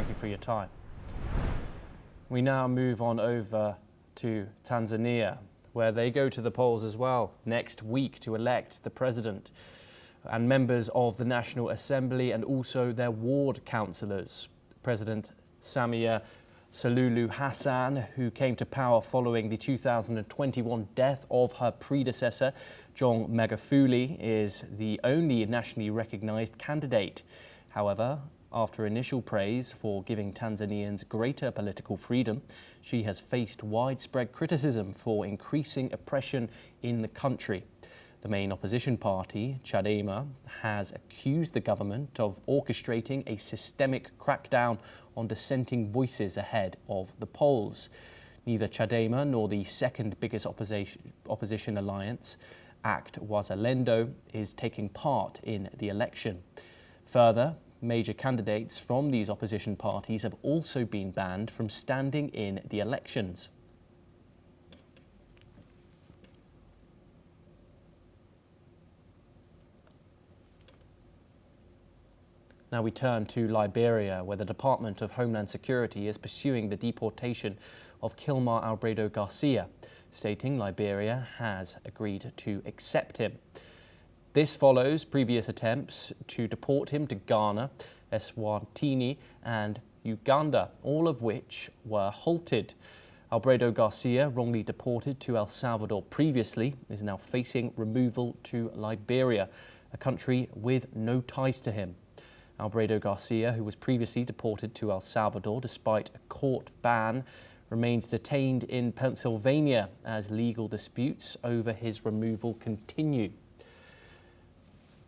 Thank you for your time. We now move on over to Tanzania, where they go to the polls as well next week to elect the president and members of the National Assembly and also their ward councillors. President Samia Suluhu Hassan, who came to power following the 2021 death of her predecessor, John Magufuli, is the only nationally recognised candidate. However, after initial praise for giving Tanzanians greater political freedom, she has faced widespread criticism for increasing oppression in the country. The main opposition party, Chadema, has accused the government of orchestrating a systemic crackdown on dissenting voices ahead of the polls. Neither Chadema nor the second biggest opposition alliance, act-wazalendo, is taking part in the election. Further, major candidates from these opposition parties have also been banned from standing in the elections. Now we turn to Liberia, where the Department of Homeland Security is pursuing the deportation of Kilmar Albrado Garcia, stating Liberia has agreed to accept him. This follows previous attempts to deport him to Ghana, Eswatini and Uganda, all of which were halted. Albrado Garcia, wrongly deported to El Salvador previously, is now facing removal to Liberia, a country with no ties to him. Albrado Garcia, who was previously deported to El Salvador despite a court ban, remains detained in Pennsylvania as legal disputes over his removal continue.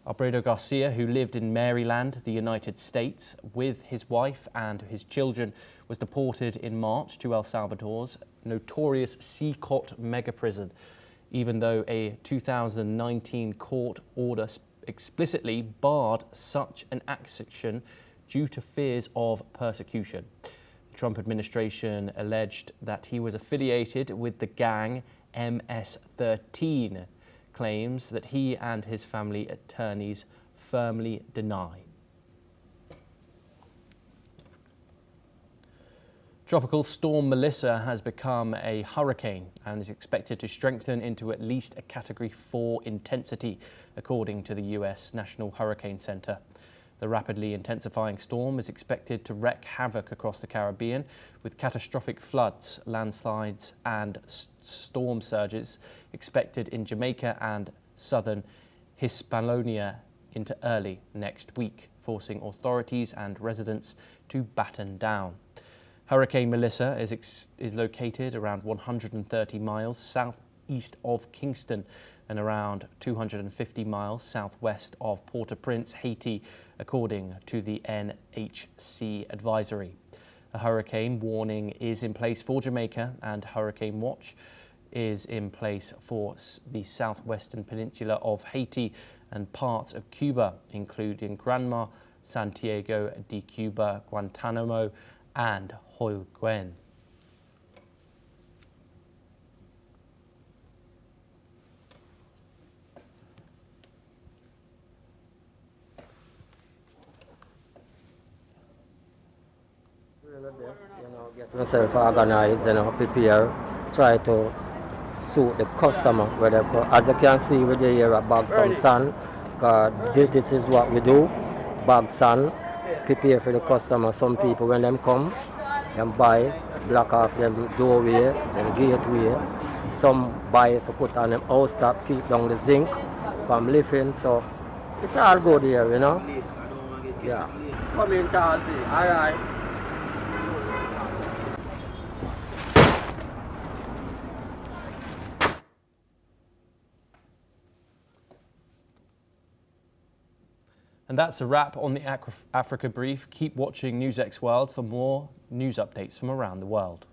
Albrado Garcia, who lived in Maryland, the United States, with his wife and his children, was deported in March to El Salvador's notorious Seacot mega prison, even though a 2019 court order explicitly barred such an action due to fears of persecution. The Trump administration alleged that he was affiliated with the gang MS-13, claims that he and his family attorneys firmly deny. Tropical storm Melissa has become a hurricane and is expected to strengthen into at least a Category 4 intensity, according to the US National Hurricane Center. The rapidly intensifying storm is expected to wreak havoc across the Caribbean, with catastrophic floods, landslides and storm surges expected in Jamaica and southern Hispaniola into early next week, forcing authorities and residents to batten down. Hurricane Melissa is located around 130 miles southeast of Kingston and around 250 miles southwest of Port-au-Prince, Haiti, according to the NHC advisory. A hurricane warning is in place for Jamaica and Hurricane Watch is in place for the southwestern peninsula of Haiti and parts of Cuba, including Granma, Santiago de Cuba, Guantanamo, and Holguin. Get myself organized, prepare, try to suit the customer where they go. As you can see, we here bag some sand, because this is what we do, bag sand, prepare for the customer. Some people when them come, them buy, block off them doorway, them gateway. Some buy for put on them house top, keep down the zinc from lifting, so it's all good here, Yeah. Come in Thursday, alright. And that's a wrap on the Africa Brief. Keep watching NewsX World for more news updates from around the world.